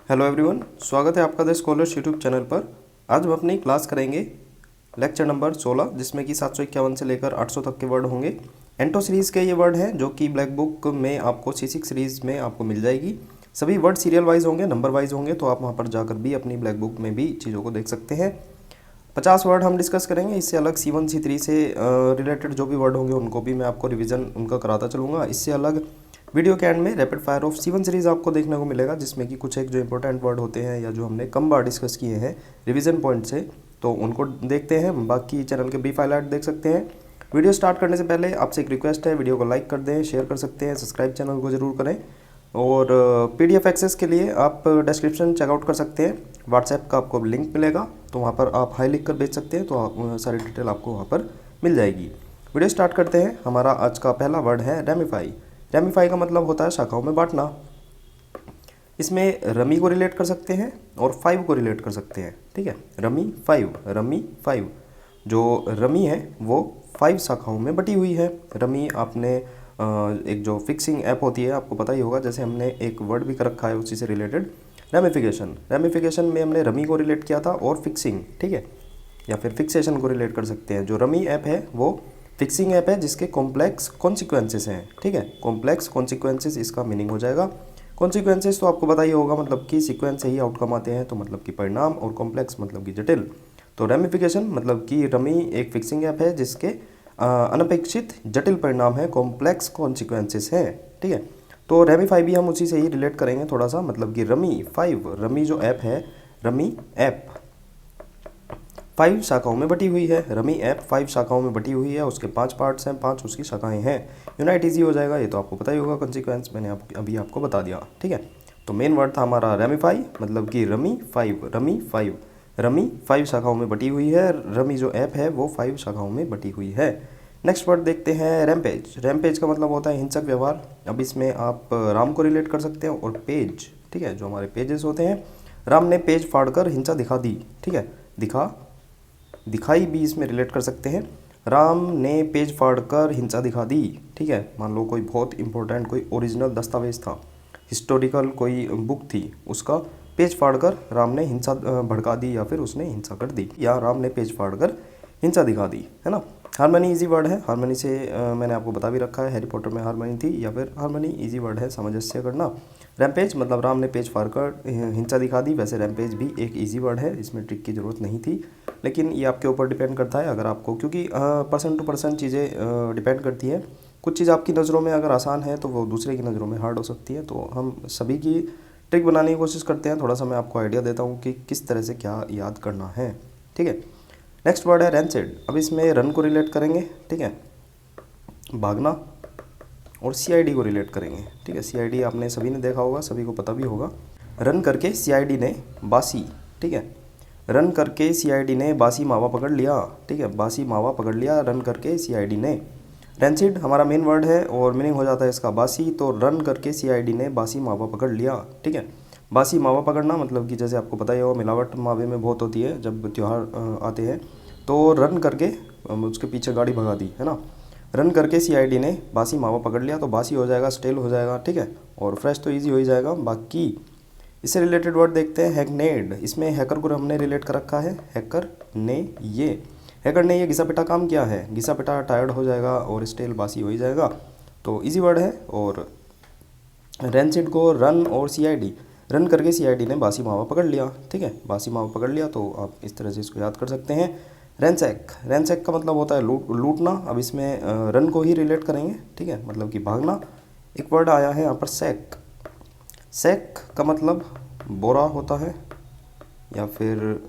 Hello everyone, स्वागत है आपका द स्कॉलर्स यूट्यूब चैनल पर। आज हम अपनी क्लास करेंगे लेक्चर नंबर 16, जिसमें कि 751 से लेकर 800 तक के वर्ड होंगे। एंटो सीरीज़ के ये वर्ड हैं जो कि ब्लैक बुक में आपको C6 सीरीज़ में आपको मिल जाएगी। सभी वर्ड सीरियल वाइज होंगे, नंबर वाइज होंगे, तो आप वहाँ पर जाकर भी अपनी ब्लैक बुक में भी चीज़ों को देख सकते हैं। 50 वर्ड हम डिस्कस करेंगे। इससे अलग C1 C3 से रिलेटेड जो भी वर्ड होंगे उनको भी मैं आपको रिवीजन उनका कराता चलूँगा। इससे अलग वीडियो के एंड में rapid fire of C1 series आपको देखने को मिलेगा, जिसमें कि कुछ एक जो इंपॉर्टेंट वर्ड होते हैं या जो हमने कम बार डिस्कस किए हैं रिवीजन पॉइंट से, तो उनको देखते हैं। बाकी चैनल के ब्रीफ हाइलाइट देख सकते हैं। वीडियो स्टार्ट करने से पहले आपसे एक रिक्वेस्ट है, वीडियो को लाइक कर दें, शेयर कर सकते हैं, सब्सक्राइब चैनल को ज़रूर करें। और PDF एक्सेस के लिए आप डिस्क्रिप्शन चेकआउट कर सकते हैं। व्हाट्सएप का आपको लिंक मिलेगा, तो वहाँ पर आप हाई लिख कर भेज सकते हैं, तो सारी डिटेल आपको वहाँ पर मिल जाएगी। वीडियो स्टार्ट करते हैं। हमारा आज का पहला वर्ड है रेमिफाई। रेमिफाई का मतलब होता है शाखाओं में बांटना। इसमें रमी को रिलेट कर सकते हैं और फाइव को रिलेट कर सकते हैं। ठीक है, रमी फाइव। जो रमी है वो 5 शाखाओं में बटी हुई है। रमी आपने एक जो फिक्सिंग ऐप होती है आपको पता ही होगा, जैसे हमने एक वर्ड भी कर रखा है उसी से रिलेटेड, रेमिफिकेशन में हमने रमी को रिलेट किया था और फिक्सिंग, ठीक है, या फिर फिक्सेशन को रिलेट कर सकते हैं। जो रमी ऐप है वो फिक्सिंग ऐप है जिसके कॉम्प्लेक्स कॉन्सिक्वेंसेस हैं। ठीक है, कॉम्प्लेक्स कॉन्सिक्वेंसेस इसका मीनिंग हो जाएगा। कॉन्सिक्वेंसेस तो आपको पता ही होगा, मतलब कि सीक्वेंस से ही आउटकम आते हैं, तो मतलब कि परिणाम, और कॉम्प्लेक्स मतलब कि जटिल। तो रेमिफिकेशन मतलब कि रमी एक फिक्सिंग ऐप है जिसके अनपेक्षित जटिल परिणाम है, कॉम्प्लेक्स कॉन्सिक्वेंसेस हैं। ठीक है, तो रेमिफाई भी हम उसी से ही रिलेट करेंगे थोड़ा सा, मतलब कि रमी जो ऐप है, रमी ऐप 5 शाखाओं में बटी हुई है। रमी ऐप 5 शाखाओं में बटी हुई है, उसके 5 पार्ट्स हैं, 5 उसकी शाखाएं हैं। यूनाइट इजी हो जाएगा, ये तो आपको पता ही होगा, कॉन्सिक्वेंस मैंने अभी आपको बता दिया। ठीक है, तो मेन वर्ड था हमारा रेमिफाई, मतलब कि रमी 5 शाखाओं में बटी हुई है। रमी जो ऐप है वो 5 शाखाओं में बटी हुई है। नेक्स्ट वर्ड देखते हैं रैम्पेज। रैम्पेज का मतलब होता है हिंसक व्यवहार। अब इसमें आप राम को रिलेट कर सकते हैं और पेज, ठीक है, जो हमारे पेजेस होते हैं। राम ने पेज फाड़कर हिंसा दिखा दी। ठीक है, दिखाई भी इसमें रिलेट कर सकते हैं। राम ने पेज फाड़कर हिंसा दिखा दी। ठीक है, मान लो कोई बहुत इंपॉर्टेंट कोई ओरिजिनल दस्तावेज था, हिस्टोरिकल कोई बुक थी, उसका पेज फाड़कर राम ने हिंसा भड़का दी, या फिर उसने हिंसा कर दी, या राम ने पेज फाड़कर हिंसा दिखा दी, है ना। हारमनी इजी वर्ड है। हारमनी से मैंने आपको बता भी रखा है, हैरी पॉटर में हारमनी थी, या फिर हारमनी इजी वर्ड है, सामंजस्य करना। रैम्पेज मतलब राम ने पेज फाड़कर हिंसा दिखा दी। वैसे रैम्पेज भी एक इजी वर्ड है, इसमें ट्रिक की ज़रूरत नहीं थी, लेकिन ये आपके ऊपर डिपेंड करता है। अगर आपको, क्योंकि पर्सन टू पर्सन चीज़ें डिपेंड करती है। कुछ चीज़ आपकी नज़रों में अगर आसान है तो वो दूसरे की नज़रों में हार्ड हो सकती है। तो हम सभी की ट्रिक बनाने की कोशिश करते हैं। थोड़ा सा मैं आपको आइडिया देता हूँ कि किस तरह से क्या याद करना है। ठीक है, नेक्स्ट वर्ड है रैंसेड। अब इसमें रन को रिलेट करेंगे, ठीक है, भागना, और CID को रिलेट करेंगे। ठीक है, CID आपने सभी ने देखा होगा, सभी को पता भी होगा। रन करके CID ने बासी, ठीक है, रन करके CID ने बासी मावा पकड़ लिया। ठीक है, बासी मावा पकड़ लिया रन करके CID ने। रैंसिड हमारा मेन वर्ड है और मीनिंग हो जाता है इसका बासी, तो रन करके CID ने बासी मावा पकड़ लिया। ठीक है, बासी मावा पकड़ना मतलब कि जैसे आपको पता ही होगा, मिलावट मावे में बहुत होती है जब त्यौहार आते हैं, तो रन करके उसके पीछे गाड़ी भगा दी, है ना। रन करके CID ने बासी मावा पकड़ लिया, तो बासी हो जाएगा, स्टेल हो जाएगा, ठीक है, और फ्रेश तो ईजी हो ही जाएगा। बाकी इससे रिलेटेड वर्ड देखते हैं हैकनेड। इसमें हैकर को हमने रिलेट कर रखा है, हैकर ने ये घिसा पिटा काम किया है। घिसा पिटा टायर्ड हो जाएगा और स्टेल बासी हो ही जाएगा, तो इजी वर्ड है। और रैंसिड को रन और CID, रन करके CID ने बासी मावा पकड़ लिया। ठीक है, बासी मावा पकड़ लिया, तो आप इस तरह से इसको याद कर सकते हैं। रैंसैक का मतलब होता है लूटना। अब इसमें रन को ही रिलेट करेंगे, ठीक है, मतलब कि भागना। एक वर्ड आया है यहाँ पर सैक का मतलब बोरा होता है, या फिर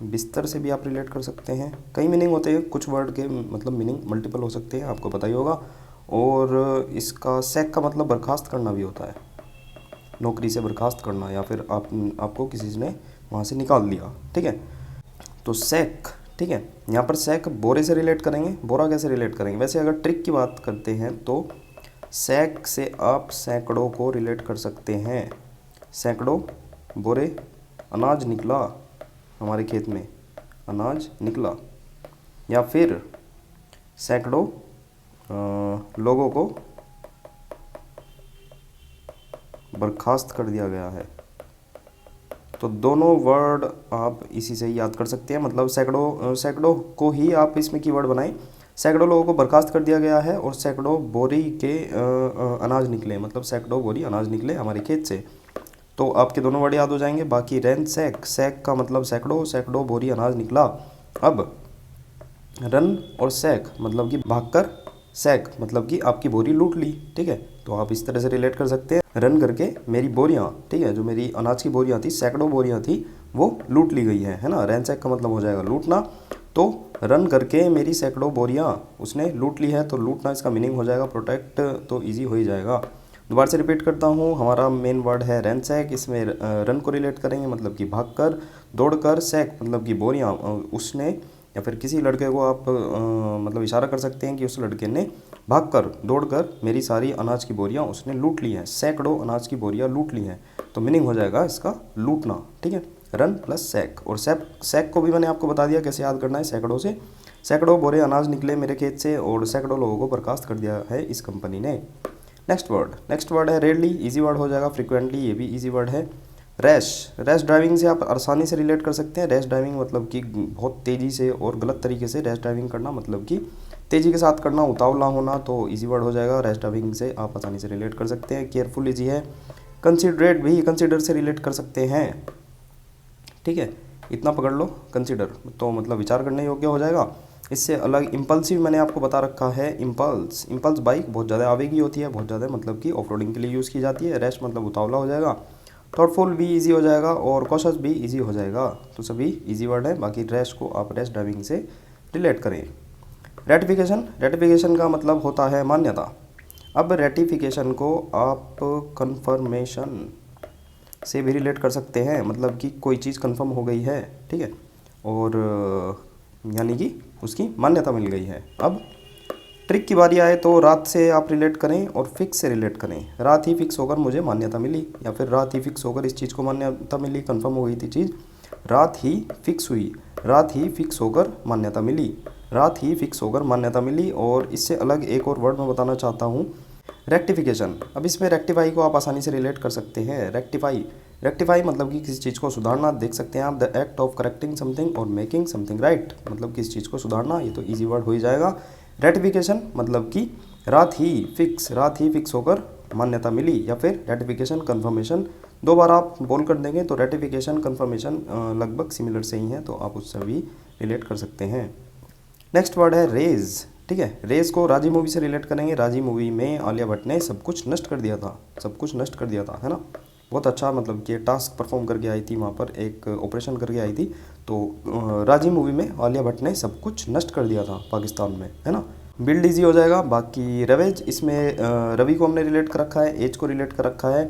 बिस्तर से भी आप रिलेट कर सकते हैं। कई मीनिंग होते हैं, कुछ वर्ड के मतलब मीनिंग मल्टीपल हो सकते हैं, आपको पता ही होगा। और इसका सैक का मतलब बर्खास्त करना भी होता है, नौकरी से बर्खास्त करना, या फिर आपको किसी ने वहाँ से निकाल दिया। ठीक है, तो सैक, ठीक है, यहाँ पर सैक बोरे से रिलेट करेंगे। बोरा कैसे रिलेट करेंगे? वैसे अगर ट्रिक की बात करते हैं तो सैक से आप सैकड़ों को रिलेट कर सकते हैं। सैकड़ों बोरे, अनाज निकला हमारे खेत में, अनाज निकला। या फिर सैकड़ों लोगों को बर्खास्त कर दिया गया है, तो दोनों वर्ड आप इसी से ही याद कर सकते हैं, मतलब सैकड़ों सैकड़ों को ही आप इसमें कीवर्ड बनाएं। सैकड़ों लोगों को बर्खास्त कर दिया गया है और सैकड़ों बोरी के अनाज निकले, मतलब सैकड़ों बोरी अनाज निकले हमारे खेत से। तो आपके दोनों वर्ड याद हो जाएंगे। बाकी रैन सैक, सैक का मतलब सैकड़ों, सैकड़ों बोरी अनाज निकला। अब रन और सैक मतलब कि भागकर, सैक मतलब कि आपकी बोरी लूट ली, ठीक है। तो आप इस तरह से रिलेट कर सकते हैं, रन करके मेरी बोरियां, ठीक है, जो मेरी अनाज की बोरियां थी, सैकड़ों बोरियां थी, वो लूट ली गई है ना। रैन सैक का मतलब हो जाएगा लूटना। तो रन करके मेरी सैकड़ों बोरियां उसने लूट ली है, तो लूटना इसका मीनिंग हो जाएगा प्रोटेक्ट, तो ईजी हो ही जाएगा। दोबारा से रिपीट करता हूँ, हमारा मेन वर्ड है रैन सैक। इसमें रन को रिलेट करेंगे मतलब कि भागकर, दौड़कर, सैक मतलब कि बोरियां उसने, या फिर किसी लड़के को आप मतलब इशारा कर सकते हैं कि उस लड़के ने भागकर, दौड़कर मेरी सारी अनाज की बोरियां उसने लूट ली हैं, सैकड़ों अनाज की बोरियां लूट ली हैं। तो मीनिंग हो जाएगा इसका लूटना, ठीक है। Run plus sack. और सैक को भी मैंने आपको बता दिया कैसे याद करना है, सैकड़ों से। सैकड़ों बोरे अनाज निकले मेरे खेत से और सैकड़ों लोगों को बर्खास्त कर दिया है इस कंपनी ने। नेक्स्ट वर्ड है रेयरली, इजी वर्ड हो जाएगा। फ्रिक्वेंटली, ये भी इजी वर्ड है। रैश, रैश ड्राइविंग से आप आसानी से रिलेट कर सकते हैं। रैश ड्राइविंग मतलब कि बहुत तेज़ी से और गलत तरीके से रैश ड्राइविंग करना, मतलब कि तेज़ी के साथ करना, उतावला होना, तो इजी वर्ड हो जाएगा। रैश ड्राइविंग से आप आसानी से रिलेट कर सकते हैं। केयरफुल इजी है। कंसिडरेट भी कंसिडर से रिलेट कर सकते हैं, ठीक है। इतना पकड़ लो, कंसिडर तो मतलब विचार करने योग्य हो जाएगा। इससे अलग इम्पल्सिव मैंने आपको बता रखा है। इम्पल्स बाइक बहुत ज़्यादा आवेगी होती है, बहुत ज़्यादा मतलब कि ऑफ रोडिंग के लिए यूज़ की जाती है। रैश मतलब उतावला हो जाएगा। थॉटफुल भी इजी हो जाएगा और कॉशस भी इजी हो जाएगा। तो सभी इजी वर्ड है। बाकी रैश को आप रैश ड्राइविंग से रिलेट करें। रेटिफिकेशन का मतलब होता है मान्यता। अब रेटिफिकेशन को आप कन्फर्मेशन से भी रिलेट कर सकते हैं, मतलब कि कोई चीज़ कंफर्म हो गई है, ठीक है, और यानी कि उसकी मान्यता मिल गई है। अब ट्रिक की बारी आए तो रात से आप रिलेट करें और फिक्स से रिलेट करें। रात ही फिक्स होकर मुझे मान्यता मिली, या फिर रात ही फिक्स होकर इस चीज़ को मान्यता मिली, कंफर्म हो गई थी चीज़। रात ही फिक्स हुई, रात ही फिक्स होकर मान्यता मिली, रात ही फिक्स होकर मान्यता मिली। और इससे अलग एक और वर्ड मैं बताना चाहता हूँ, रेक्टिफिकेशन। अब इसमें रेक्टिफाई को आप आसानी से रिलेट कर सकते हैं। रेक्टिफाई मतलब कि किसी चीज़ को सुधारना। देख सकते हैं आप, the act of correcting something और मेकिंग समथिंग राइट, मतलब किसी चीज़ को सुधारना। ये तो इजी वर्ड हो ही जाएगा। रेटिफिकेशन मतलब कि रात ही फिक्स होकर मान्यता मिली, या फिर रेटिफिकेशन कन्फर्मेशन। दो बार आप बोल कर देंगे तो रेटिफिकेशन कन्फर्मेशन लगभग सिमिलर से ही हैं, तो आप उससे भी रिलेट कर सकते हैं। नेक्स्ट वर्ड है रेज, ठीक है। रेज को राजी मूवी से रिलेट करेंगे। राजी मूवी में आलिया भट्ट ने सब कुछ नष्ट कर दिया था, सब कुछ नष्ट कर दिया था, है ना। बहुत अच्छा मतलब कि टास्क परफॉर्म करके आई थी, वहाँ पर एक ऑपरेशन करके आई थी। तो राजी मूवी में आलिया भट्ट ने सब कुछ नष्ट कर दिया था पाकिस्तान में, है ना। बिल्ड इजी हो जाएगा। बाकी रवेज, इसमें रवि को हमने रिलेट कर रखा है, एज को रिलेट कर रखा है।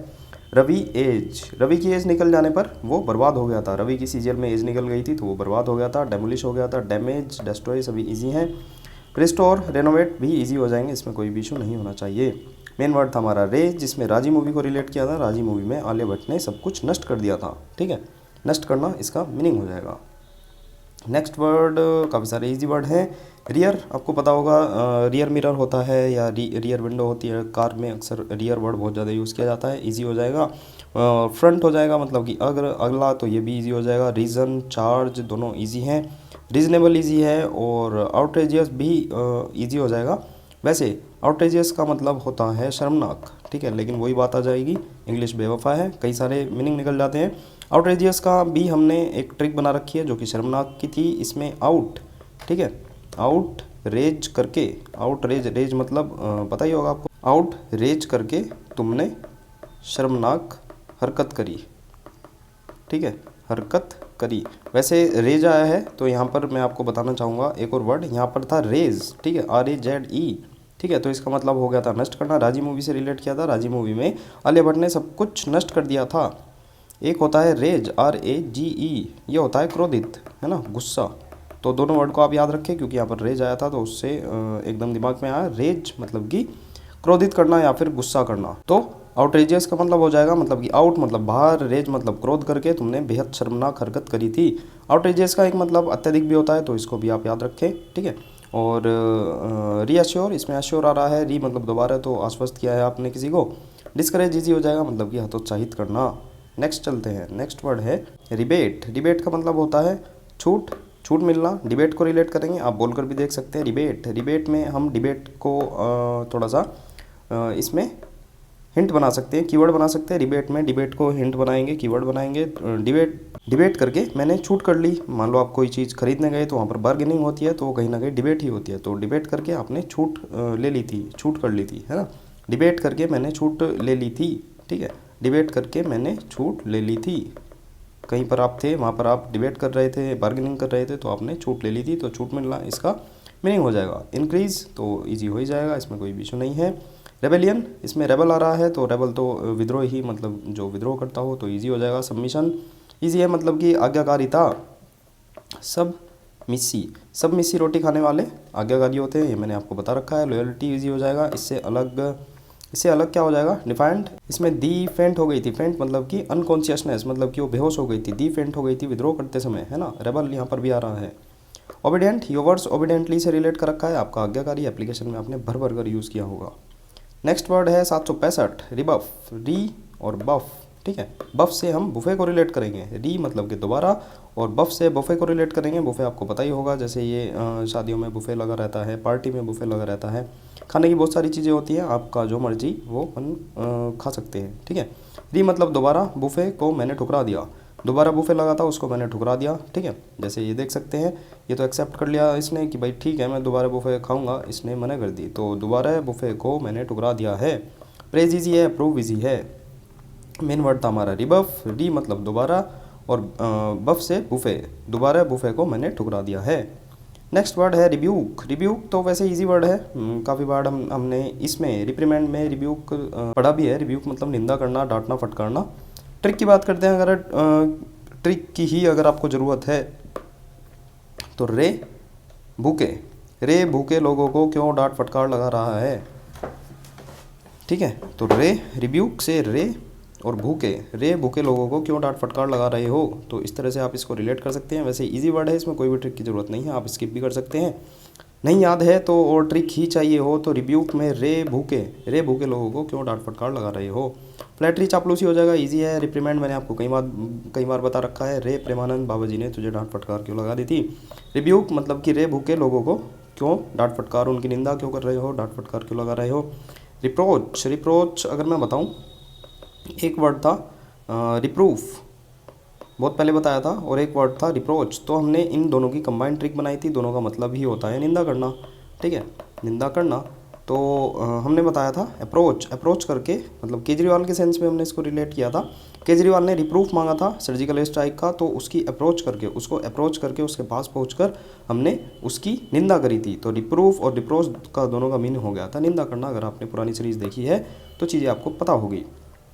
रवि की एज निकल जाने पर वो बर्बाद हो गया था। रवि की सीरियल में एज निकल गई थी तो वो बर्बाद हो गया था, डेमोलिश हो गया था। डैमेज, डेस्ट्रॉय सभी इजी हैं। रिस्टोर, रेनोवेट भी इजी हो जाएंगे, इसमें कोई भी इशू नहीं होना चाहिए। मेन वर्ड था हमारा रेज, जिसमें राजी मूवी को रिलेट किया था। राजी मूवी में आलिया भट्ट ने सब कुछ नष्ट कर दिया था, ठीक है। नष्ट करना इसका मीनिंग हो जाएगा। नेक्स्ट वर्ड काफ़ी सारे इजी वर्ड हैं। रियर, आपको पता होगा रियर मिरर होता है या रियर विंडो होती है कार में, अक्सर रियर वर्ड बहुत ज़्यादा यूज़ किया जाता है, इजी हो जाएगा। फ्रंट हो जाएगा मतलब कि अगला, तो ये भी इजी हो जाएगा। रीज़न, चार्ज दोनों इजी हैं। रीजनेबल इजी है और आउटरेजियस भी इजी हो जाएगा। वैसे आउटरेजियस का मतलब होता है शर्मनाक, ठीक है, लेकिन वही बात आ जाएगी, इंग्लिश बेवफा है, कई सारे मीनिंग निकल जाते हैं। आउटरेजियस का भी हमने एक ट्रिक बना रखी है जो कि शर्मनाक की थी। इसमें आउट, ठीक है, आउट रेज करके, आउट रेज मतलब पता ही होगा आपको, आउट रेज करके तुमने शर्मनाक हरकत करी, ठीक है, हरकत करी। वैसे रेज आया है तो यहाँ पर मैं आपको बताना चाहूँगा एक और वर्ड, यहाँ पर था रेज, ठीक है, RAZE, ठीक है। तो इसका मतलब हो गया था नष्ट करना। राजी मूवी से रिलेट किया था। राजी मूवी में आलिया भट्ट ने सब कुछ नष्ट कर दिया था। एक होता है रेज, RAGE, ये होता है क्रोधित, है ना, गुस्सा। तो दोनों वर्ड को आप याद रखें क्योंकि यहाँ पर रेज आया था तो उससे एकदम दिमाग में आया। रेज मतलब कि क्रोधित करना या फिर गुस्सा करना। तो आउटरेजियस का मतलब हो जाएगा, मतलब कि आउट मतलब बाहर, रेज मतलब क्रोध करके तुमने बेहद शर्मनाक हरकत करी थी। आउटरेजियस का एक मतलब अत्यधिक भी होता है, तो इसको भी आप याद रखें, ठीक है। और रीअश्योर, इसमें अश्योर आ रहा है, री मतलब दोबारा, तो आश्वस्त किया है आपने किसी को। डिस्करेज इजी हो जाएगा, मतलब कि हतोत्साहित करना। नेक्स्ट चलते हैं। नेक्स्ट वर्ड है रिबेट। रिबेट का मतलब होता है छूट, छूट मिलना। डिबेट को रिलेट करेंगे, आप बोलकर भी देख सकते हैं रिबेट। रिबेट में हम डिबेट को थोड़ा सा इसमें हिंट बना सकते हैं, कीवर्ड बना सकते हैं। डिबेट में डिबेट को हिंट बनाएंगे, कीवर्ड बनाएंगे। डिबेट करके मैंने छूट कर ली। मान लो आप कोई चीज़ खरीदने गए तो वहाँ पर बार्गेनिंग होती है, तो कहीं ना कहीं डिबेट ही होती है। तो डिबेट करके आपने छूट ले ली थी, छूट कर ली थी, है ना। डिबेट करके मैंने छूट ले ली थी, ठीक है। डिबेट करके मैंने छूट ले ली थी। कहीं पर आप थे, वहाँ पर आप डिबेट कर रहे थे, बार्गेनिंग कर रहे थे, तो आपने छूट ले ली थी, तो छूट मिलना इसका मीनिंग हो जाएगा। इंक्रीज़ तो ईजी हो ही जाएगा, इसमें कोई इशू नहीं है। रेबेलियन, इसमें रेबल आ रहा है, तो रेबल तो विद्रोह ही, मतलब जो विद्रोह करता हो, तो ईजी हो जाएगा। सबमिशन ईजी है, मतलब कि आज्ञाकारिता। सब मिस्सी रोटी खाने वाले आज्ञाकारी होते हैं, ये मैंने आपको बता रखा है। लॉयल्टी ईजी हो जाएगा। इससे अलग क्या हो जाएगा, डिफाइंड। इसमें दी फेंट हो गई थी। फेंट मतलब कि अनकॉन्शियसनेस, मतलब कि वो बेहोश हो गई थी। दी फेंट हो गई थी विद्रोह करते समय, है ना। रेबल यहाँ पर भी आ रहा है। ओबीडेंट, ये वर्ड्स ओबीडेंटली से रिलेट कर रखा है। आपका आज्ञाकारी एप्लीकेशन में आपने भर भर कर यूज़ किया होगा। नेक्स्ट वर्ड है 765 रिबफ। री और बफ, ठीक है। बफ से हम बुफे को रिलेट करेंगे। री मतलब कि दोबारा, और बफ से बुफे को रिलेट करेंगे। बुफे आपको पता ही होगा, जैसे ये शादियों में बुफे लगा रहता है, पार्टी में बुफे लगा रहता है। खाने की बहुत सारी चीज़ें होती हैं, आपका जो मर्जी वो खा सकते हैं, ठीक है। री मतलब दोबारा, बुफे को मैंने ठुकरा दिया। दोबारा बुफे लगा था, उसको मैंने ठुकरा दिया, ठीक है। जैसे ये देख सकते हैं, ये तो एक्सेप्ट कर लिया इसने कि भाई ठीक है मैं दोबारा बुफे खाऊंगा, इसने मना कर दी, तो दोबारा बुफे को मैंने ठुकरा दिया है। प्रेज ईजी है, अप्रूव ईजी है। मेन वर्ड था हमारा रिबफ। री मतलब दोबारा, और बफ से बुफे, दोबारा बुफे को मैंने ठुकरा दिया है। नेक्स्ट वर्ड है रिब्यूक। रिब्यूक तो वैसे इजी वर्ड है, काफ़ी बार हमने इसमें रिप्रीमेंड में रिब्यूक पढ़ा भी है। रिब्यूक मतलब निंदा करना, डांटना, फटकारना। ट्रिक की बात करते हैं, अगर ट्रिक की ही अगर आपको ज़रूरत है तो रे भूखे लोगों को क्यों डांट फटकार लगा रहा है, ठीक है। तो रे रिब्यूक से रे और रे भूखे लोगों को क्यों डांट फटकार लगा रहे हो, तो इस तरह से आप इसको रिलेट कर सकते हैं। वैसे इजी वर्ड है, इसमें कोई भी ट्रिक की ज़रूरत नहीं है, आप स्किप भी कर सकते हैं। नहीं याद है तो और ट्रिक ही चाहिए हो तो रिब्यूक में रे भूखे लोगों को क्यों डांट फटकार लगा रहे हो। फ्लैटरी चापलूसी हो जाएगा, इजी है। रिप्रीमेंड मैंने आपको कई बार बता रखा है। रे प्रेमानंद बाबा जी ने तुझे डांट फटकार क्यों लगा दी थी। रिब्यूक मतलब कि रे भूखे लोगों को क्यों डांट फटकार, उनकी निंदा क्यों कर रहे हो, डांट फटकार क्यों लगा रहे हो। रिप्रोच अगर मैं बताऊँ, एक वर्ड था रिप्रूफ, बहुत पहले बताया था, और एक वर्ड था रिप्रोच। तो हमने इन दोनों की कंबाइंड ट्रिक बनाई थी। दोनों का मतलब ही होता है निंदा करना, ठीक है, निंदा करना। तो हमने बताया था अप्रोच करके, मतलब केजरीवाल के सेंस में हमने इसको रिलेट किया था। केजरीवाल ने रिप्रूफ मांगा था सर्जिकल स्ट्राइक का, तो उसकी अप्रोच करके उसके पास पहुंचकर हमने उसकी निंदा करी थी। तो रिप्रूफ और रिप्रोच का दोनों का मीनिंग हो गया था निंदा करना। अगर आपने पुरानी सीरीज़ देखी है तो चीज़ें आपको पता होगी।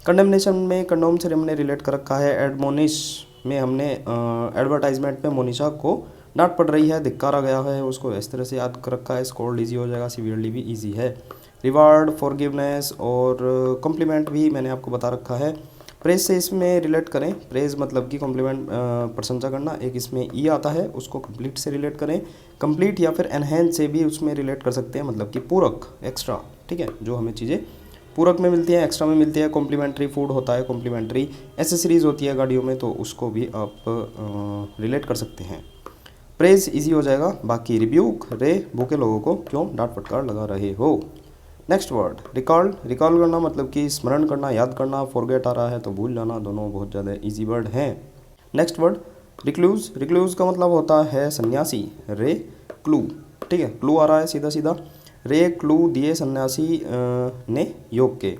कंडेमनेशन में कंडोम से हमने रिलेट कर रखा है। एडमोनिश में हमने एडवर्टाइजमेंट में मोनिशा को डांट पड़ रही है, धिक्कारा गया है उसको, इस तरह से याद कर रखा है। स्कोल्ड ईजी हो जाएगा, सीवियरली भी ईजी है। रिवार्ड, फॉरगिवनेस और कॉम्प्लीमेंट भी मैंने आपको बता रखा है। प्रेज से इसमें रिलेट करें, प्रेज मतलब कि कॉम्प्लीमेंट, प्रशंसा करना। एक इसमें ई आता है, उसको कंप्लीट से रिलेट करें। कंप्लीट या फिर एनहेंस से भी उसमें रिलेट कर सकते हैं, मतलब कि पूरक, एक्स्ट्रा, ठीक है। जो हमें चीज़ें पूरक में मिलती है, एक्स्ट्रा में मिलती है। कॉम्प्लीमेंट्री फूड होता है, कॉम्प्लीमेंट्री एसेसरीज होती है गाड़ियों में, तो उसको भी आप रिलेट कर सकते हैं। प्रेज इजी हो जाएगा। बाकी रिब्यूक, रे भूखे लोगों को क्यों डांट फटकार लगा रहे हो। नेक्स्ट वर्ड रिकॉल करना मतलब कि स्मरण करना, याद करना। फॉरगेट आ रहा है तो भूल जाना, दोनों बहुत ज़्यादा इजी वर्ड हैं। नेक्स्ट वर्ड रिक्लूज का मतलब होता है सन्यासी। रे क्लू, ठीक है, क्लू आ रहा है सीधा सीधा। रे क्लू दिए सन्यासी ने योग के,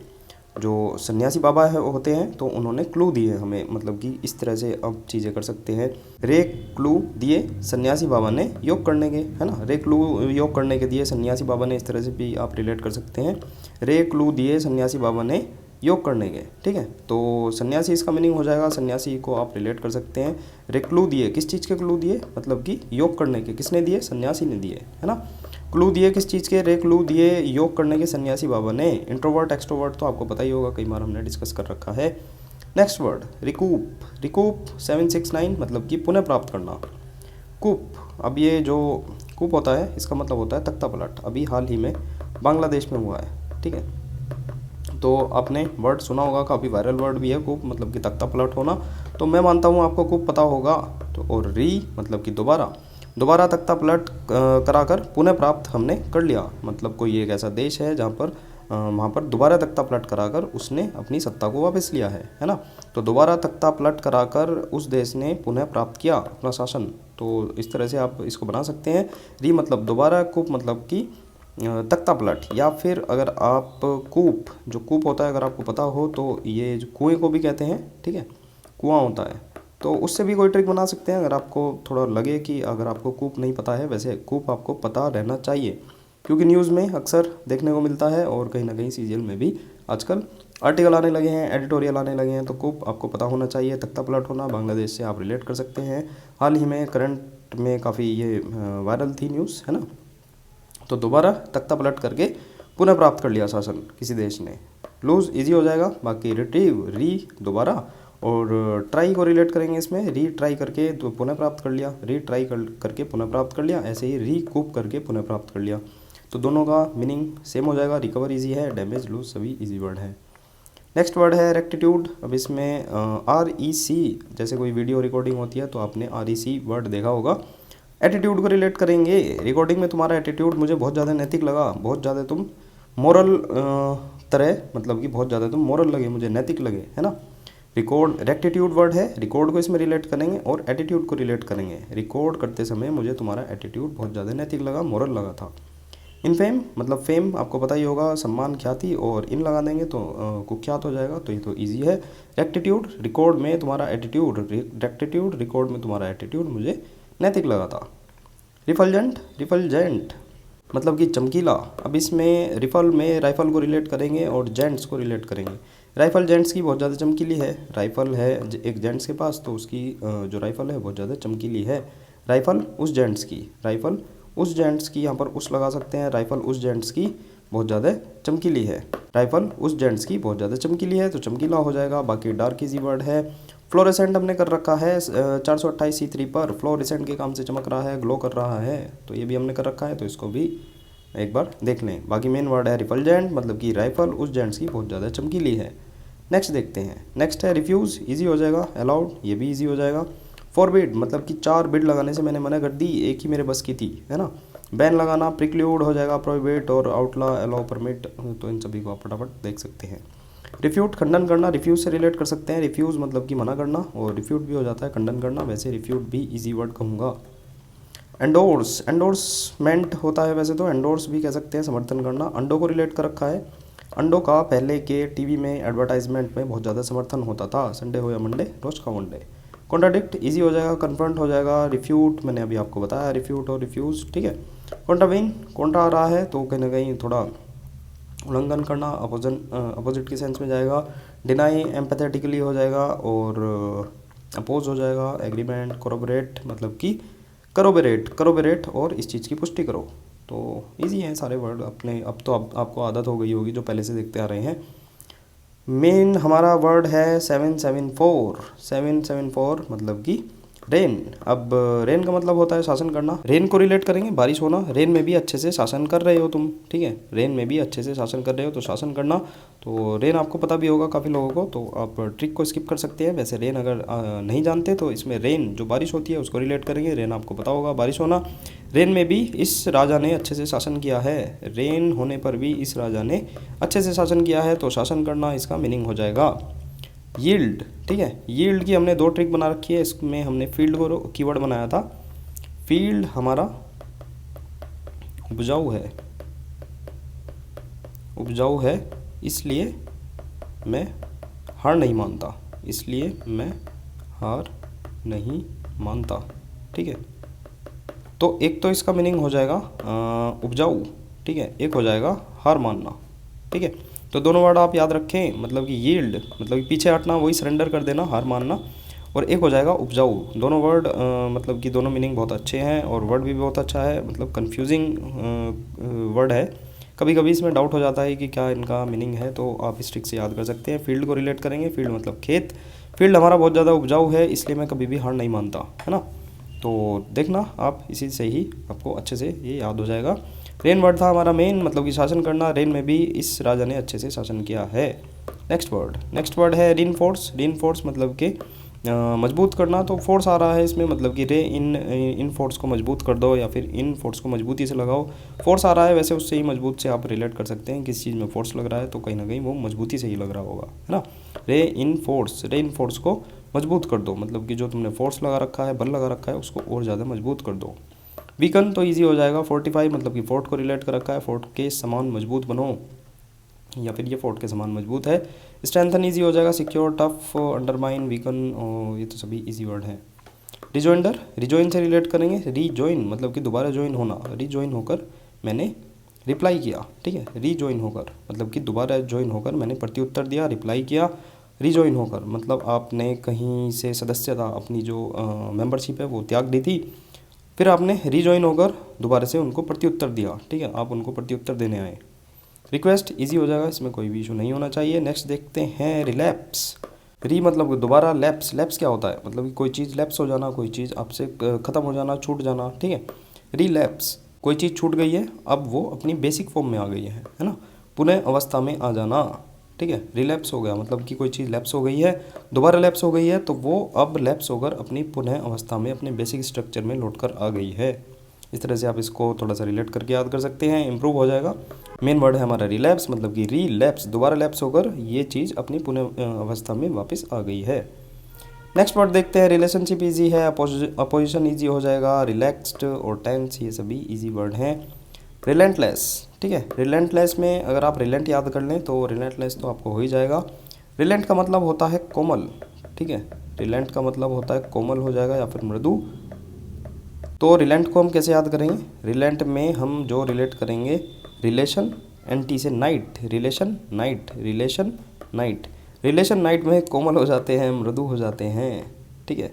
जो सन्यासी बाबा है होते हैं तो उन्होंने क्लू दिए हमें, मतलब कि इस तरह से अब चीज़ें कर सकते हैं। रे क्लू दिए सन्यासी बाबा ने योग करने के, है ना। रे क्लू योग करने के दिए सन्यासी बाबा ने, इस तरह से भी आप रिलेट कर सकते हैं। रे क्लू दिए सन्यासी बाबा ने योग करने के, ठीक है। तो सन्यासी इसका मीनिंग हो जाएगा, सन्यासी को आप रिलेट कर सकते हैं। रे क्लू दिए, किस चीज़ के क्लू दिए, मतलब कि योग करने के। किसने दिए, सन्यासी ने दिए, है ना। क्लू दिए किस चीज़ के, रे क्लू दिए योग करने के सन्यासी बाबा ने। इंट्रोवर्ट एक्सट्रोवर्ट तो आपको पता ही होगा, कई बार हमने डिस्कस कर रखा है। नेक्स्ट वर्ड रिकूप 769 मतलब कि पुनः प्राप्त करना। कूप, अब ये जो कूप होता है इसका मतलब होता है तख्ता पलट। अभी हाल ही में बांग्लादेश में हुआ है, ठीक है। तो आपने वर्ड सुना होगा, काफ़ी वायरल वर्ड भी है कूप, मतलब कि तख्ता पलट होना। तो मैं मानता हूँ आपको कूप पता होगा। तो और री मतलब कि दोबारा, दोबारा तख्ता पलट कराकर पुनः प्राप्त हमने कर लिया, मतलब कोई एक ऐसा देश है जहाँ पर वहाँ पर दोबारा तख्ता पलट कराकर उसने अपनी सत्ता को वापस लिया है ना। तो दोबारा तख्ता पलट कराकर उस देश ने पुनः प्राप्त किया अपना शासन। तो इस तरह से आप इसको बना सकते हैं। री मतलब दोबारा, कूप मतलब कि तख्ता पलट। या फिर अगर आप कूप, जो कूप होता है अगर आपको पता हो तो ये जो कुएँ को भी कहते हैं, ठीक है, कुआं होता है, तो उससे भी कोई ट्रिक बना सकते हैं अगर आपको थोड़ा लगे कि अगर आपको कूप नहीं पता है। वैसे कूप आपको पता रहना चाहिए, क्योंकि न्यूज़ में अक्सर देखने को मिलता है और कहीं ना कहीं सीरियल में भी आजकल आर्टिकल आने लगे हैं, एडिटोरियल आने लगे हैं। तो कूप आपको पता होना चाहिए। तख्ता पलट होना बांग्लादेश से आप रिलेट कर सकते हैं। हाल ही में करंट में काफ़ी ये वायरल थी न्यूज़, है ना। तो दोबारा तख्ता पलट करके पुनः प्राप्त कर लिया शासन किसी देश ने। लूज इजी हो जाएगा। बाकी रिट्रीव, री दोबारा, और ट्राई को रिलेट करेंगे इसमें, री ट्राई करके तो पुनः प्राप्त कर लिया, री ट्राई करके पुनः प्राप्त कर लिया, ऐसे ही री कूप करके पुनः प्राप्त कर लिया। तो दोनों का मीनिंग सेम हो जाएगा। रिकवर इजी है, डैमेज लूज सभी इजी वर्ड है। नेक्स्ट वर्ड है रेक्टिट्यूड। अब इसमें REC, जैसे कोई वीडियो रिकॉर्डिंग होती है तो आपने REC वर्ड देखा होगा। एटीट्यूड को रिलेट करेंगे। रिकॉर्डिंग में तुम्हारा एटीट्यूड मुझे बहुत ज़्यादा नैतिक लगा, बहुत ज़्यादा तुम मोरल तरह, मतलब कि बहुत ज़्यादा तुम मोरल लगे, मुझे नैतिक लगे, है ना। रिकॉर्ड रेक्टिट्यूड वर्ड है, रिकॉर्ड को इसमें रिलेट करेंगे और एटीट्यूड को रिलेट करेंगे। रिकॉर्ड करते समय मुझे तुम्हारा एटीट्यूड बहुत ज़्यादा नैतिक लगा, मोरल लगा था। इन फेम मतलब फेम आपको पता ही होगा, सम्मान, ख्याति, और इन लगा देंगे तो कुख्यात हो जाएगा। तो ये तो इजी है। रेक्टिट्यूड, रिकॉर्ड में तुम्हारा एटीट्यूड, रेक्टिट्यूड रिकॉर्ड में तुम्हारा एटीट्यूड मुझे नैतिक लगा था। रिफल्जेंट, रिफल्जेंट मतलब कि चमकीला। अब इसमें रिफल में राइफल को रिलेट करेंगे और जेंट्स को रिलेट करेंगे। राइफल जेंट्स की बहुत ज़्यादा चमकीली है। राइफल है एक जेंट्स के पास, तो उसकी जो राइफल है बहुत ज़्यादा चमकीली है। राइफल उस जेंट्स की, राइफल उस जेंट्स की, यहाँ पर उस लगा सकते हैं। राइफल उस जेंट्स की बहुत ज़्यादा चमकीली है। राइफल उस जेंट्स की बहुत ज़्यादा चमकीली है, तो चमकीला हो जाएगा। बाकी डार्क इजी वर्ड है। फ्लोरेसेंट हमने कर रखा है 428 C3 पर। फ्लोरेसेंट के काम से चमक रहा है, ग्लो कर रहा है, तो ये भी हमने कर रखा है, तो इसको भी एक बार देख लें। बाकी मेन वर्ड है रिफल्जेंट, मतलब कि राइफल उस जेंट्स की बहुत ज़्यादा चमकीली है। नेक्स्ट देखते हैं। नेक्स्ट है रिफ्यूज़, इजी हो जाएगा। अलाउड, ये भी इजी हो जाएगा। फॉरबिड मतलब कि 4 बिड लगाने से मैंने मना कर दी, एक ही मेरे बस की थी, है ना। बैन लगाना, प्रिक्लूड हो जाएगा, प्रोहिबिट और आउटला, अलाउ, परमिट, तो इन सभी को आप फटाफट देख सकते हैं। रिफ्यूट, खंडन करना, रिफ्यूज़ से रिलेट कर सकते हैं। रिफ्यूज़ मतलब कि मना करना, और रिफ्यूट भी हो जाता है खंडन करना, वैसे रिफ्यूट भी इजी वर्ड कहूँगा। एंडोर्स, एंडोर्समेंट होता है वैसे तो, एंडोर्स भी कह सकते हैं समर्थन करना। अंडों को रिलेट कर रखा है। अंडों का पहले के टीवी में एडवर्टाइजमेंट में बहुत ज़्यादा समर्थन होता था, संडे हो या मंडे, रोज का मंडे। कॉन्ट्राडिक्ट इजी हो जाएगा, कन्फ्रंट हो जाएगा। रिफ्यूट मैंने अभी आपको बताया, रिफ्यूट और रिफ्यूज़, ठीक है। कॉन्ट्रावेन, कॉन्ट्रा आ रहा है तो कहीं ना कहीं थोड़ा उल्लंघन करना, अपोजिट के सेंस में जाएगा। डिनाई एम्पैथेटिकली हो जाएगा, और अपोज हो जाएगा। एग्रीमेंट, कोरोबरेट मतलब कि करोबरेट और इस चीज़ की पुष्टि करो। तो इजी हैं सारे वर्ड अपने। अब तो आपको आदत हो गई होगी जो पहले से देखते आ रहे हैं। मेन हमारा वर्ड है 774 मतलब कि रेन। अब रेन का मतलब होता है शासन करना। रेन को रिलेट करेंगे, बारिश होना। रेन में भी अच्छे से शासन कर रहे हो तुम, ठीक है, रेन में भी अच्छे से शासन कर रहे हो, तो शासन करना। तो रेन आपको पता भी होगा काफ़ी लोगों को, तो आप ट्रिक को स्किप कर सकते हैं। वैसे रेन अगर नहीं जानते तो इसमें रेन जो बारिश होती है उसको रिलेट करेंगे। रेन आपको पता होगा बारिश होना। रेन में भी इस राजा ने अच्छे से शासन किया है। रेन होने पर भी इस राजा ने अच्छे से शासन किया है, तो शासन करना इसका मीनिंग हो जाएगा। यील्ड, ठीक है, यील्ड की हमने 2 ट्रिक बना रखी है। इसमें हमने फील्ड को कीवर्ड बनाया था। फील्ड हमारा उपजाऊ है, इसलिए मैं हार नहीं मानता, ठीक है। तो एक तो इसका मीनिंग हो जाएगा उपजाऊ, ठीक है, एक हो जाएगा हार मानना, ठीक है। तो दोनों वर्ड आप याद रखें, मतलब कि यील्ड मतलब कि पीछे हटना, वही सरेंडर कर देना, हार मानना, और एक हो जाएगा उपजाऊ। दोनों वर्ड मतलब कि दोनों मीनिंग बहुत अच्छे हैं, और वर्ड भी बहुत अच्छा है। मतलब कंफ्यूजिंग वर्ड है, कभी कभी इसमें डाउट हो जाता है कि क्या इनका मीनिंग है, तो आप इस ट्रिक से याद कर सकते हैं। फील्ड को रिलेट करेंगे, फील्ड मतलब खेत। फील्ड हमारा बहुत ज़्यादा उपजाऊ है, इसलिए मैं कभी भी हार नहीं मानता, है ना। तो देखना आप, इसी से ही आपको अच्छे से ये याद हो जाएगा। रेन वर्ड था हमारा मेन, मतलब कि शासन करना। रेन में भी इस राजा ने अच्छे से शासन किया है। नेक्स्ट वर्ड है रीइंफोर्स। रीइंफोर्स मतलब कि मजबूत करना। तो फोर्स आ रहा है इसमें, मतलब कि इन फोर्स को मजबूत कर दो या फिर इन फोर्स को मजबूती से लगाओ। फोर्स आ रहा है, वैसे उससे ही मजबूत से आप रिलेट कर सकते हैं। किस चीज़ में फोर्स लग रहा है तो कहीं ना कहीं वो मजबूती से ही लग रहा होगा, है ना। रे इन फोर्स को मजबूत कर दो, मतलब कि जो तुमने फोर्स लगा रखा है, बल लगा रखा है, उसको और ज़्यादा मजबूत कर दो। वीकन तो ईजी हो जाएगा। फोर्टिफाई मतलब कि फोर्ट को रिलेट कर रखा है, फोर्ट के समान मजबूत बनो, या फिर ये फोर्ट के समान मजबूत है। स्ट्रेंथन ईजी हो जाएगा। सिक्योर, टफ, अंडरमाइन, वीकन, ये तो सभी ईजी वर्ड हैं। रिजॉइंडर, रिजॉइन से रिलेट करेंगे। रीजॉइन मतलब कि दोबारा ज्वाइन होना। रीजॉइन होकर मैंने रिप्लाई किया, ठीक है। रीजॉइन होकर मतलब कि दोबारा ज्वाइन होकर मैंने प्रत्युत्तर दिया, रिप्लाई किया। रीजॉइन होकर मतलब आपने कहीं से सदस्यता, अपनी जो मेंबरशिप है वो त्याग दी थी, फिर आपने रीजॉइन होकर दोबारा से उनको प्रत्युत्तर दिया, ठीक है। आप उनको प्रत्युत्तर देने आए। रिक्वेस्ट इजी हो जाएगा, इसमें कोई भी इशू नहीं होना चाहिए। नेक्स्ट देखते हैं रिलैप्स। री मतलब दोबारा, लैप्स, लैप्स क्या होता है, मतलब कि कोई चीज़ लैप्स हो जाना, कोई चीज़ आपसे ख़त्म हो जाना, छूट जाना, ठीक है। रिलैप्स, कोई चीज़ छूट गई है, अब वो अपनी बेसिक फॉर्म में आ गई है ना। पुनः अवस्था में आ जाना, ठीक है। रिलैप्स हो गया मतलब कि कोई चीज़ लैप्स हो गई है, दोबारा लैप्स हो गई है, तो वो अब लैप्स होकर अपनी पुनः अवस्था में, अपने बेसिक स्ट्रक्चर में लौट कर आ गई है। इस तरह से आप इसको थोड़ा सा रिलेट करके याद कर सकते हैं, इंप्रूव हो जाएगा। मेन वर्ड है हमारा रिलैप्स, मतलब कि रीलैप्स, दोबारा लैप्स होकर ये चीज़ अपनी पुनः अवस्था में वापस आ गई है। नेक्स्ट वर्ड देखते हैं। रिलेशनशिप इजी है, अपोजिशन इजी हो जाएगा, रिलैक्स्ड और टेंस, ये सभी इजी वर्ड हैं। रिलेंटलेस, ठीक है। रिलेंटलेस में अगर आप रिलेंट याद कर लें तो रिलेंटलेस तो आपको हो ही जाएगा। रिलेंट का मतलब होता है कोमल, ठीक है। रिलेंट का मतलब होता है कोमल हो जाएगा या फिर मृदु। तो रिलेंट को हम कैसे याद करेंगे? रिलेंट में हम जो रिलेट करेंगे, रिलेशन एन टी से night, relation night, relation night. Relation night में कोमल हो जाते हैं, मृदु हो जाते हैं, ठीक है।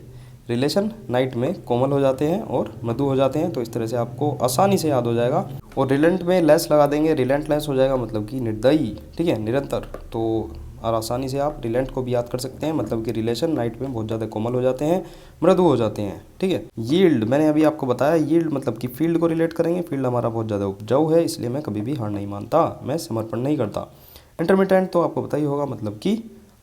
रिलेशन नाइट में कोमल हो जाते हैं और मृदु हो जाते हैं, तो इस तरह से आपको आसानी से याद हो जाएगा। और रिलेंट में लेस लगा देंगे, रिलेंटलेस हो जाएगा, मतलब कि निर्दयी, ठीक है, निरंतर। तो और आसानी से आप रिलेंट को भी याद कर सकते हैं, मतलब कि रिलेशन नाइट में बहुत ज़्यादा कोमल हो जाते हैं, मृदु हो जाते हैं, ठीक है। यील्ड, मैंने अभी आपको बताया, यील्ड मतलब कि फील्ड को रिलेट करेंगे। फील्ड हमारा बहुत ज़्यादा उपजाऊ है, इसलिए मैं कभी भी हार नहीं मानता, मैं समर्पण नहीं करता। इंटरमिटेंट तो आपको पता ही होगा, मतलब कि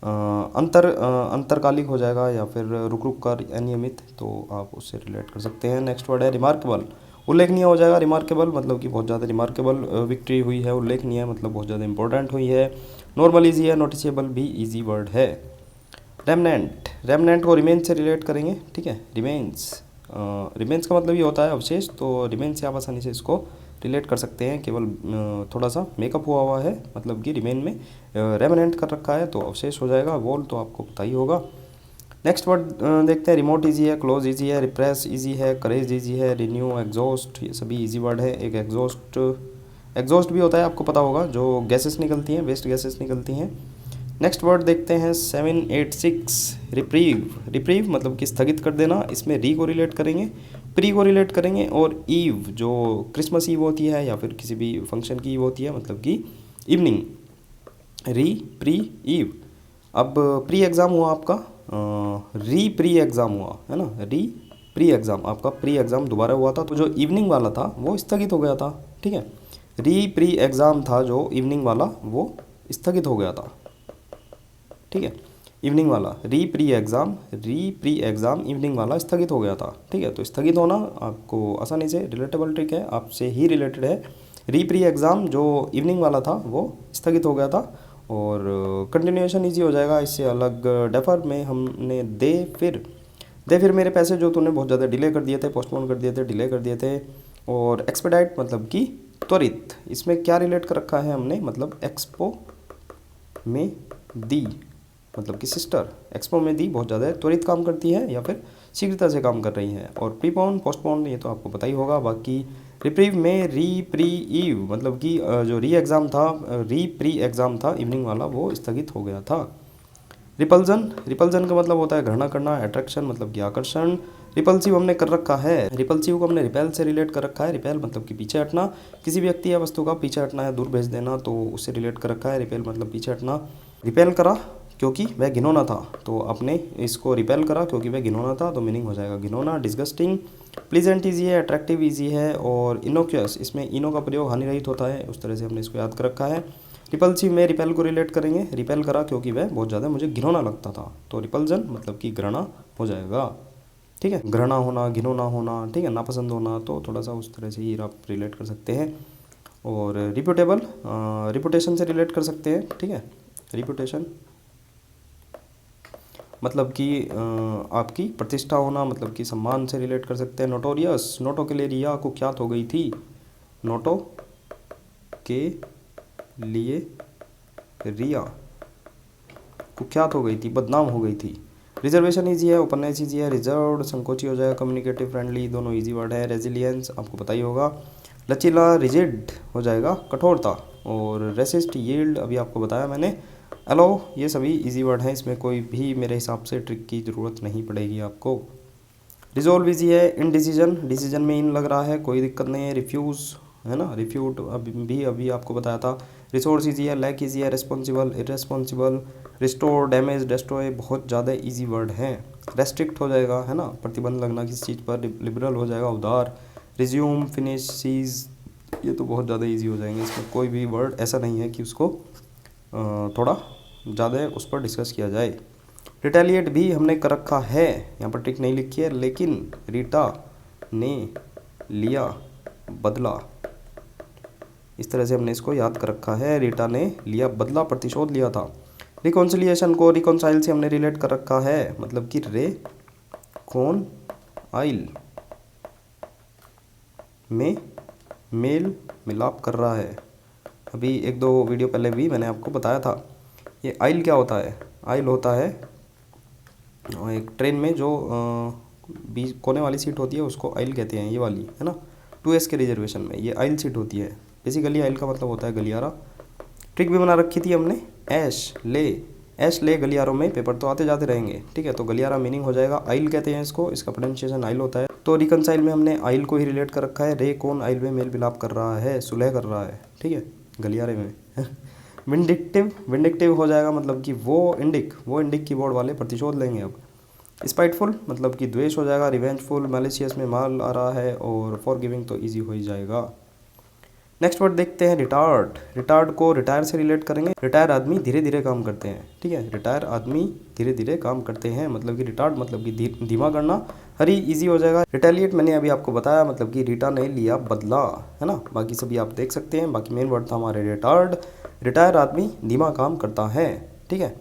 अंतरकालिक हो जाएगा या फिर रुक रुक कर, अनियमित, तो आप उससे रिलेट कर सकते हैं। नेक्स्ट वर्ड है रिमार्केबल, उल्लेखनीय हो जाएगा। रिमार्केबल मतलब कि बहुत ज़्यादा रिमार्केबल विक्ट्री हुई है, उल्लेखनीय मतलब बहुत ज़्यादा इंपॉर्टेंट हुई है। नॉर्मल ईजी है, नोटिसेबल भी ईजी वर्ड है। रेमनेंट, रेमनेंट को रिमेन से रिलेट करेंगे, ठीक है। रिमेन्स, रिमेन्स का मतलब ये होता है अवशेष, तो रिमेन से आप आसानी से इसको रिलेट कर सकते हैं। केवल थोड़ा सा मेकअप हुआ है, मतलब कि रिमेन में रेमनेंट कर रखा है तो अवशेष हो जाएगा। वॉल तो आपको पता ही होगा। नेक्स्ट वर्ड देखते हैं। रिमोट इजी है, क्लोज इजी है, रिप्रेस इजी है, करेज इजी है, रिन्यू, एग्जॉस्ट, ये सभी इजी वर्ड है। एक एग्जॉस्ट, एग्जॉस्ट भी होता है, आपको पता होगा, जो गैसेस निकलती हैं, वेस्ट गैसेस निकलती हैं। नेक्स्ट वर्ड देखते हैं 786, रिप्रीव। रिप्रीव मतलब कि स्थगित कर देना, इसमें री को रिलेट करेंगे, प्री को रिलेट करेंगे, और ईव जो क्रिसमस ईव होती है या फिर किसी भी फंक्शन की ईव होती है, मतलब कि इवनिंग। री, प्री, ईव। अब प्री एग्ज़ाम हुआ आपका, री प्री एग्ज़ाम हुआ है ना, री प्री एग्ज़ाम, आपका प्री एग्ज़ाम दोबारा हुआ था, तो जो इवनिंग वाला था वो स्थगित हो गया था, ठीक है। री प्री एग्ज़ाम था जो इवनिंग वाला, वो स्थगित हो गया था, ठीक है। इवनिंग वाला, री प्री एग्ज़ाम इवनिंग वाला स्थगित हो गया था, ठीक है। तो स्थगित होना आपको आसानी से रिलेटेबल ट्रिक है, आपसे ही रिलेटेड है। री प्री एग्ज़ाम जो इवनिंग वाला था वो स्थगित हो गया था। और कंटिन्यूएशन इजी हो जाएगा, इससे अलग डेफर में हमने दे फिर मेरे पैसे जो तूने बहुत ज़्यादा डिले कर दिए थे, पोस्टपोन कर दिए थे, डिले कर दिए थे। और एक्सपेडाइट मतलब कि त्वरित, इसमें क्या रिलेट कर रखा है हमने, मतलब एक्सपो में दी, मतलब कि सिस्टर एक्सपो में दी बहुत ज़्यादा त्वरित काम करती है या फिर शीघ्रता से काम कर रही है। और प्रीपोन, पोस्टपोन, ये तो आपको पता ही होगा। बाकी रिप्रीव में री प्री ईव मतलब कि जो री प्री एग्ज़ाम था इवनिंग वाला, वो स्थगित हो गया था। रिपल्जन, रिपल्जन का मतलब होता है घृणा करना, अट्रैक्शन मतलब कि आकर्षण। रिपल्सिव हमने कर रखा है, रिपल्सिव को हमने रिपेल से रिलेट कर रखा है। रिपेल मतलब कि पीछे हटना, किसी व्यक्ति या वस्तु का पीछे हटना है, दूर भेज देना, तो उससे रिलेट कर रखा है। रिपेल मतलब पीछे हटना। रिपेल करा क्योंकि वह घिनौना था, तो आपने इसको रिपेल करा क्योंकि वह घिनौना था, तो मीनिंग हो जाएगा घिनौना। डिस्गस्टिंग, प्लीजेंट ईजी है, अट्रैक्टिव ईजी है, और इनोक्यूअस, इसमें इनो का प्रयोग हानिरहित होता है, उस तरह से हमने इसको याद कर रखा है। रिपल्सिव में रिपेल को रिलेट करेंगे, रिपेल करा क्योंकि वह बहुत ज़्यादा मुझे घिनौना लगता था, तो रिपल्जन मतलब कि घृणा हो जाएगा। ठीक है, घृणा होना, घिनौना होना, ठीक है, नापसंद होना, तो थोड़ा सा उस तरह से ही आप रिलेट कर सकते हैं। और रिप्यूटेबल, रिपुटेशन से रिलेट कर सकते हैं। ठीक है, रिपुटेशन मतलब कि आपकी प्रतिष्ठा होना, मतलब कि सम्मान से रिलेट कर सकते हैं। नोटोरियस, नोटो के लिए रिया कुख्यात हो गई थी, नोटो के लिए रिया कुख्यात हो गई थी, बदनाम हो गई थी। रिजर्वेशन ईजी है, ओपननेस ईजी है, रिजर्व्ड संकोची हो जाएगा, कम्युनिकेटिव फ्रेंडली, दोनों ईजी वर्ड है। रेजिलियंस आपको पता ही होगा, लचीला रिजिड हो जाएगा, कठोरता। और रेसिस्ट, यील्ड अभी आपको बताया मैंने। अलो, ये सभी इजी वर्ड हैं, इसमें कोई भी मेरे हिसाब से ट्रिक की ज़रूरत नहीं पड़ेगी आपको। रिजोल्व इजी है। इनडिसीजन, डिसीजन में इन लग रहा है, कोई दिक्कत नहीं है। रिफ्यूज़ है ना, रिफ्यूट अभी आपको बताया था। रिसोर्स इजी है, लैक इजी है, responsible, irresponsible, restore, damage, destroy बहुत ज़्यादा इजी वर्ड हैं। रेस्ट्रिक्ट हो जाएगा, है ना, प्रतिबंध लगना किसी चीज़ पर। लिबरल हो जाएगा, उदार। रिज्यूम, फिनिश, सीज, ये तो बहुत ज़्यादा इजी हो जाएंगे, इसमें कोई भी वर्ड ऐसा नहीं है कि उसको थोड़ा ज़्यादा उस पर डिस्कस किया जाए। रिटेलिएट भी हमने कर रखा है, यहाँ पर ट्रिक नहीं लिखी है, लेकिन रीटा ने लिया बदला, इस तरह से हमने इसको याद कर रखा है। रीटा ने लिया बदला, प्रतिशोध लिया था। रिकॉन्सिलिएशन को रिकॉन्साइल से हमने रिलेट कर रखा है, मतलब कि रे कौन आइल में मेल मिलाप कर रहा है। अभी एक दो वीडियो पहले भी मैंने आपको बताया था। ये आइल क्या होता है? आइल होता है एक ट्रेन में जो बीच कोने वाली सीट होती है, उसको आइल कहते हैं, ये वाली है ना, 2S के रिजर्वेशन में ये आइल सीट होती है। बेसिकली आइल का मतलब होता है गलियारा। ट्रिक भी बना रखी थी हमने, ऐश ले गलियारों में पेपर तो आते जाते रहेंगे। ठीक है, तो गलियारा मीनिंग हो जाएगा आइल कहते हैं इसको, इसका प्रोनाउंसिएशन आइल होता है। तो रिकनसाइल में हमने आइल को ही रिलेट कर रखा है। रे कौन आइल में मेल मिलाप कर रहा है, सुलह कर रहा है, ठीक है, गलियारे में। विंडिक्टिव हो जाएगा, मतलब कि वो इंडिक कीबोर्ड वाले प्रतिशोध लेंगे अब। स्पाइटफुल मतलब कि द्वेष हो जाएगा। रिवेंजफुल, मैलिशियस में माल आ रहा है। और फॉरगिविंग तो इजी हो ही जाएगा। नेक्स्ट वर्ड देखते हैं, रिटार्ड। रिटार्ड को रिटायर से रिलेट करेंगे। रिटायर आदमी धीरे धीरे काम करते हैं। ठीक है, रिटायर आदमी धीरे धीरे काम करते हैं, मतलब कि रिटार्ड मतलब कि धीमा करना। हरी इजी हो जाएगा। रिटेलिएट मैंने अभी आपको बताया, मतलब कि रीटा ने लिया बदला, है ना। बाकी सभी आप देख सकते हैं। बाकी मेन वर्ड था हमारे रिटार्ड। रिटायर आदमी धीमा काम करता है। ठीक है,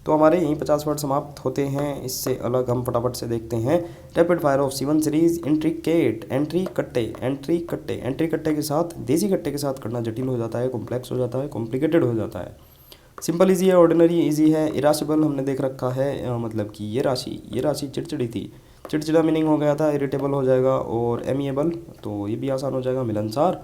तो हमारे यहीं 50 वर्ड समाप्त होते हैं। इससे अलग हम फटाफट से देखते हैं rapid fire of C1 series. Intricate, entry कट्टे के साथ, देसी कट्टे के साथ करना जटिल हो जाता है, कॉम्प्लेक्स हो जाता है, कॉम्प्लिकेटेड हो जाता है। सिंपल इजी है, ऑर्डिनरी इजी है। इरासिबल हमने देख रखा है, मतलब कि ये राशि चिड़चिड़ी थी, चिड़चिड़ा मीनिंग हो गया था, इरिटेबल हो जाएगा। और एमिएबल, तो ये भी आसान हो जाएगा, मिलनसार।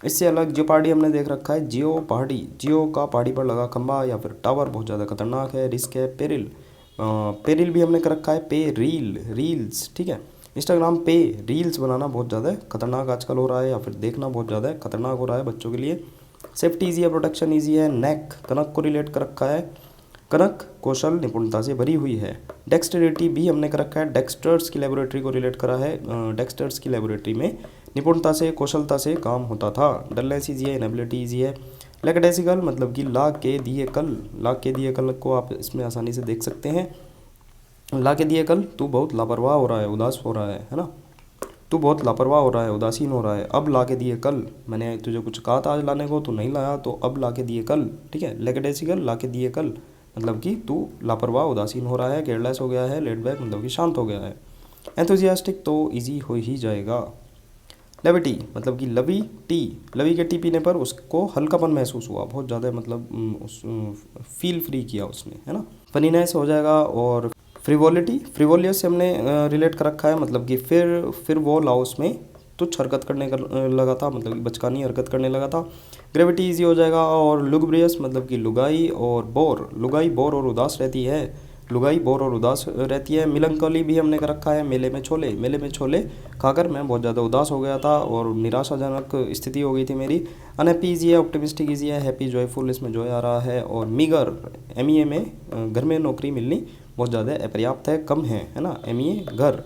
इससे अलग जियोपार्डी हमने देख रखा है। जियो का पहाड़ी पर लगा खंबा या फिर टावर बहुत ज़्यादा खतरनाक है। रिस्क है। पेरिल भी हमने कर रखा है। रील्स, ठीक है, इंस्टाग्राम पे रील्स बनाना बहुत ज़्यादा खतरनाक आजकल हो रहा है, या फिर देखना बहुत ज़्यादा खतरनाक हो रहा है बच्चों के लिए। सेफ्टी ईजी है, प्रोटेक्शन ईजी है। नेक, कनक को रिलेट कर रखा है। कनक कौशल निपुणता से भरी हुई है। डेक्सटेरिटी भी हमने कर रखा है, डेक्स्टर्स की लेबोरेटरी को रिलेट करा है। डेक्स्टर्स की लेबोरेटरी में निपुणता से, कौशलता से काम होता था। डलनेस ईजी है, इनेबिलिटी ईजी है। लैकडेसिकल मतलब कि लाग के दिए कल को आप इसमें आसानी से देख सकते हैं। ला के दिए कल, तू बहुत लापरवाह हो रहा है, उदास हो रहा है ना, तू बहुत लापरवाह हो रहा है, उदासीन हो रहा है। अब ला के दिए कल, मैंने तुझे कुछ कहा था आज लाने को, तू नहीं लाया, तो अब ला के दिए कल। ठीक है, लैकडेसिकल, ला के दिए कल मतलब कि तू लापरवाह उदासीन हो रहा है। केयरलेस हो गया है। लेट बैक मतलब कि शांत हो गया है। एंथुजियास्टिक तो इजी हो ही जाएगा। लेविटी मतलब कि लवी के टी पीने पर उसको हल्कापन महसूस हुआ, बहुत ज़्यादा मतलब उस फील फ्री किया उसने, है ना। फनीनेस हो जाएगा। और फ्रिवोलियस से हमने रिलेट कर रखा है, मतलब कि फिर वो लाओस में तुच्छ हरकत करने का लगा था, मतलब कि बचकानी हरकत करने लगा था। ग्रेविटी इजी हो जाएगा। और लुगब्रियस मतलब कि लुगाई बोर और उदास रहती है। लुगाई बोर और उदास रहती है। मिलंकोली भी हमने कर रखा है, मेले में छोले, मेले में छोले खाकर मैं बहुत ज़्यादा उदास हो गया था और निराशाजनक स्थिति हो गई थी मेरी। अनहैप्पी ईजी है, ऑप्टिमिस्टिक ईजी है, हैप्पी जॉयफुल इसमें जॉय आ रहा है। और मीगर MEA में घर में नौकरी मिलनी बहुत ज़्यादा अपर्याप्त है, कम है ना, MEA घर।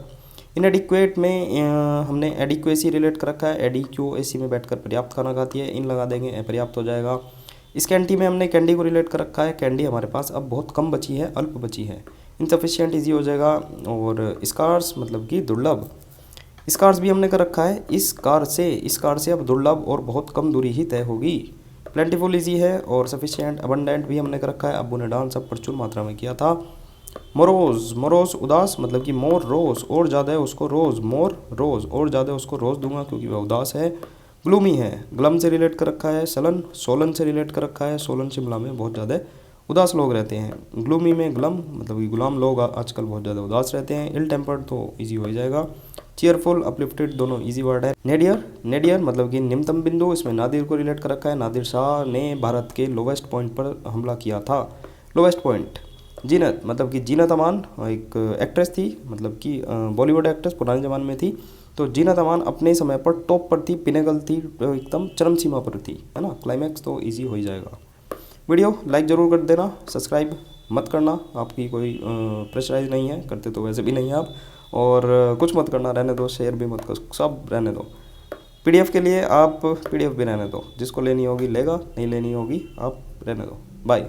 इनएडिक्वेट में हमने एडिक्वेसी रिलेट कर रखा है, एडिक्यूएसी में बैठकर पर्याप्त खाना खाती है, इन लगा देंगे अपर्याप्त हो जाएगा। स्कैंटी में हमने कैंडी को रिलेट कर रखा है, कैंडी हमारे पास अब बहुत कम बची है, अल्प बची है। इनसफिशिएंट ईजी हो जाएगा। और स्कार्स मतलब कि दुर्लभ, स्कार्स भी हमने कर रखा है, इस कार से अब दुर्लभ और बहुत कम दूरी ही तय होगी। प्लेंटीफुल ईजी है। और सफिशिएंट अबंडेंट भी हमने कर रखा है, अब्बू ने डांस अब प्रचुर मात्रा में किया था। मोरोज उदास मतलब कि मोर रोज और ज़्यादा है उसको रोज़, मोर रोज़ और ज़्यादा उसको रोज़ दूंगा क्योंकि वह उदास है। ग्लूमी है, ग्लम से रिलेट कर रखा है। सलन सोलन से रिलेट कर रखा है, सोलन शिमला में बहुत ज़्यादा उदास लोग रहते हैं। ग्लूमी में ग्लम मतलब कि गुलाम लोग आजकल बहुत ज़्यादा उदास रहते हैं। इल टेम्पर्ड तो ईजी हो ही जाएगा। चीयरफुल अपलिफ्टेड दोनों ईजी वर्ड है। नेडियर मतलब कि निम्नतम बिंदु, इसमें नादिर को रिलेट कर रखा है। नादिर शाह ने भारत के लोवेस्ट पॉइंट पर हमला किया था, लोवेस्ट पॉइंट। जीनत मतलब कि जीनत अमान एक एक्ट्रेस थी, मतलब कि बॉलीवुड एक्ट्रेस पुराने ज़माने में थी। तो जीनत अमान अपने समय पर टॉप पर थी, पिनेकल थी, एकदम चरम सीमा पर थी, है ना। क्लाइमैक्स तो इजी हो ही जाएगा। वीडियो लाइक ज़रूर कर देना, सब्सक्राइब मत करना, आपकी कोई प्रेशराइज नहीं है, करते तो वैसे भी नहीं है आप। और कुछ मत करना, रहने दो, शेयर भी मत करो, सब रहने दो। PDF के लिए आप PDF भी रहने दो, जिसको लेनी होगी लेगा, नहीं लेनी होगी आप रहने दो। बाय।